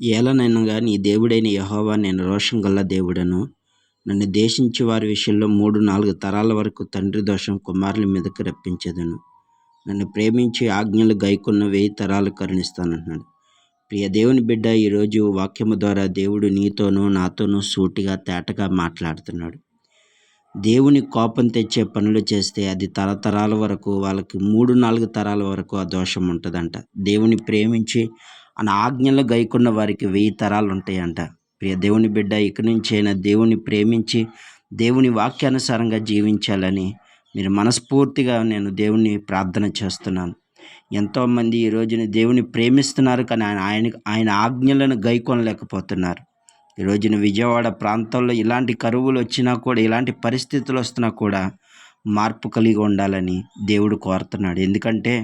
ఏలననగా నీ దేవుడైన యెహోవా నేను రోషం గల దేవుడను. నన్ను ద్వేషించు వారి విషయంలో 3, 4 తరాల వరకు తండ్రి దోషం కుమారుల మీదకి రప్పించెదను. నన్ను ప్రేమించి ఆజ్ఞలు గైకొన్న 1000 తరాలు కరుణిస్తానంటున్నాడు. ప్రియ దేవుని బిడ్డ, ఈరోజు వాక్యము ద్వారా దేవుడు నీతోనూ నాతోనూ సూటిగా తేటగా మాట్లాడుతున్నాడు. దేవుని కోపం తెచ్చే పనులు చేస్తే అది తరతరాల వరకు, వాళ్ళకి 3, 4 తరాల వరకు ఆ దోషం ఉంటుందంట. దేవుని ప్రేమించి ఆయన ఆజ్ఞలు గైకొన్న వారికి 1000 తరాలు ఉంటాయంట. ప్రియ దేవుని బిడ్డ, ఇక నుంచైనా దేవుని ప్రేమించి దేవుని వాక్యానుసారంగా జీవించాలని మీరు మనస్ఫూర్తిగా నేను దేవుని ప్రార్థన చేస్తున్నాను. ఎంతోమంది ఈ రోజున దేవుని ప్రేమిస్తున్నారు, కానీ ఆయన ఆజ్ఞలను గైకొనలేకపోతున్నారు. ఈ రోజున విజయవాడ ప్రాంతంలో ఇలాంటి కరువులు వచ్చినా కూడా, ఇలాంటి పరిస్థితులు వస్తున్నా కూడా మార్పు కలిగి ఉండాలని దేవుడు కోరుతున్నాడు. ఎందుకంటే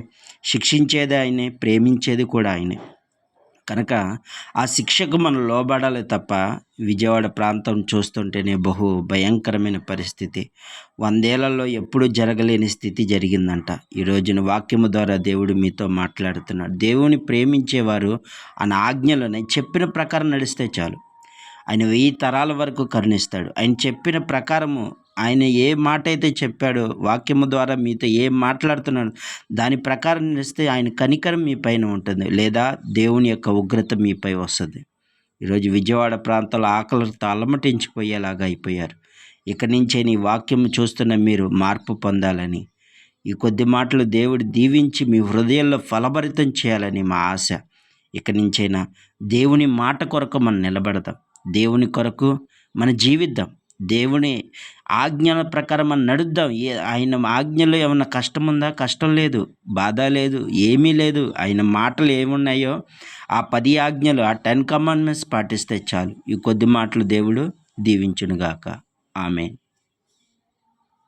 శిక్షించేది ఆయనే, ప్రేమించేది కూడా ఆయనే. కనుక ఆ శిక్షకు మనం లోబడాలి తప్ప, విజయవాడ ప్రాంతం చూస్తుంటేనే బహు భయంకరమైన పరిస్థితి, 100 ఏళ్లలో ఎప్పుడూ జరగలేని స్థితి జరిగిందంట. ఈ రోజున వాక్యము ద్వారా దేవుడు మీతో మాట్లాడుతున్నాడు. దేవుని ప్రేమించేవారు ఆయన ఆజ్ఞలను చెప్పిన ప్రకారం నడిస్తే చాలు. ఆయన 1000 తరాల వరకు కరుణిస్తాడు. ఆయన చెప్పిన ప్రకారము, ఆయన ఏ మాట అయితే చెప్పాడో, వాక్యము ద్వారా మీతో ఏం మాట్లాడుతున్నాడు దాని ప్రకారం నడిస్తే ఆయన కనికరం మీ పైన ఉంటుంది, లేదా దేవుని యొక్క ఉగ్రత మీపై వస్తుంది. ఈరోజు విజయవాడ ప్రాంతాల్లో ఆకలితో అలమటించిపోయేలాగా అయిపోయారు. ఇక నుంచే నీ వాక్యం చూస్తున్న మీరు మార్పు పొందాలని, ఈ కొద్ది మాటలు దేవుడు దీవించి మీ హృదయంలో ఫలభరితం చేయాలని మా ఆశ. ఇక నుంచైనా దేవుని మాట కొరకు మనం నిలబడదాం, దేవుని కొరకు మనం జీవిద్దాం, దేవుని ఆజ్ఞల ప్రకారం మనం నడుద్దాం. ఆయన ఆజ్ఞలో ఏమన్నా కష్టం ఉందా? కష్టం లేదు, బాధ లేదు, ఏమీ లేదు. ఆయన మాటలు ఏమున్నాయో ఆ 10 ఆజ్ఞలు, ఆ 10 కమాండ్మెంట్స్ పాటిస్తే చాలు. ఈ కొద్ది మాటలు దేవుడు దీవించునుగాక. ఆమేన్.